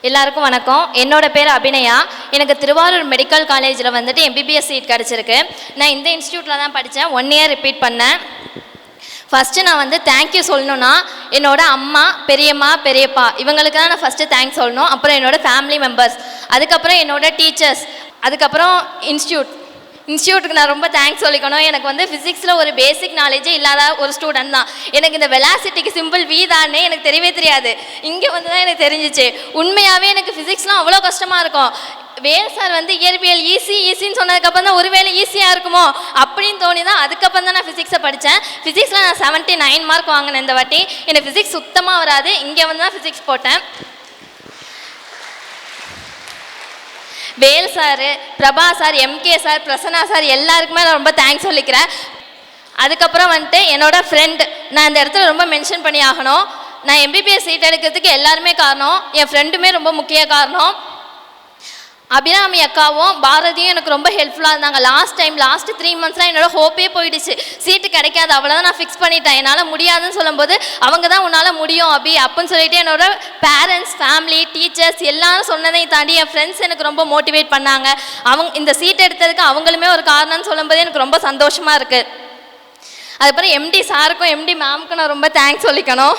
எல்லாருக்கும் வணக்கம். என்னோட பேர் அபிநயா. எனக்கு திருவாரூர் மெடிக்கல் காலேஜில் வந்துட்டு MBBS சீட் கிடச்சிருக்கு. நான் இந்த இன்ஸ்டியூட்டில் தான் படித்தேன். 1 இயர் ரிப்பீட் பண்ணேன். ஃபஸ்ட்டு நான் வந்து தேங்க்யூ சொல்லணுன்னா என்னோட அம்மா, பெரியம்மா, பெரியப்பா இவங்களுக்கு தான் நான் ஃபஸ்ட்டு தேங்க்ஸ் சொல்லணும். அப்புறம் என்னோடய ஃபேமிலி மெம்பர்ஸ், அதுக்கப்புறம் என்னோட டீச்சர்ஸ், அதுக்கப்புறம் இன்ஸ்டியூட்டுக்கு நான் ரொம்ப தேங்க்ஸ் சொல்லிக்கணும். எனக்கு வந்து ஃபிசிக்ஸில் ஒரு பேசிக் நாலேஜே இல்லாத ஒரு ஸ்டூடெண்ட் தான். எனக்கு இந்த வெலாசிட்டிக்கு சிம்பிள் V தானே எனக்கு தெரியவே தெரியாது. இங்கே வந்து தான் எனக்கு தெரிஞ்சிச்சு. உண்மையாகவே எனக்கு ஃபிசிக்ஸ்லாம் அவ்வளோ கஷ்டமாக இருக்கும். வேல் சார் வந்து இயற்பியல் ஈஸின்னு சொன்னதுக்கப்புறம் தான் ஒருவேளை ஈஸியாக இருக்குமோ அப்படின்னு தோணி தான் அதுக்கப்புறம் தான் நான் ஃபிசிக்ஸை படித்தேன். ஃபிசிக்ஸில் நான் 79 மார்க் வாங்கினேன் இந்த வாட்டி. எனக்கு ஃபிசிக்ஸ் சுத்தமாக வராது. இங்கே வந்து தான் ஃபிசிக்ஸ் போட்டேன். Vel sir, Prabha sir, MK sir, Prasanna sir எல்லாருக்குமே நான் ரொம்ப தேங்க்ஸ் சொல்லிக்கிறேன். அதுக்கப்புறம் வந்துட்டு என்னோட ஃப்ரெண்ட், நான் இந்த இடத்துல ரொம்ப மென்ஷன் பண்ணி ஆகணும். நான் MBBS சீட் எடுக்கிறதுக்கு எல்லாருமே காரணம். என் ஃப்ரெண்டுமே ரொம்ப முக்கிய காரணம். அபிராமி அக்காவும் பாரதியும் எனக்கு ரொம்ப ஹெல்ப்ஃபுல்லாக இருந்தாங்க. லாஸ்ட் 3 மந்த்ஸ்லாம் என்னோட ஹோப்பே போயிடுச்சு. சீட்டு கிடைக்காது, அவ்வளோதான் நான் ஃபிக்ஸ் பண்ணிட்டேன். என்னால் முடியாதுன்னு சொல்லும்போது அவங்க தான் உன்னால் முடியும் அபி அப்படின்னு சொல்லிட்டு என்னோட பேரண்ட்ஸ், ஃபேமிலி, டீச்சர்ஸ் எல்லாரும் சொன்னதையும் தாண்டி என் ஃப்ரெண்ட்ஸ் எனக்கு ரொம்ப மோட்டிவேட் பண்ணாங்க. இந்த சீட் எடுத்ததுக்கு அவங்களுமே ஒரு காரணம்னு சொல்லும்போது எனக்கு ரொம்ப சந்தோஷமாக இருக்குது. அதுக்கப்புறம் MD சாருக்கும் MD மேமுக்கும் நான் ரொம்ப தேங்க்ஸ் சொல்லிக்கணும்.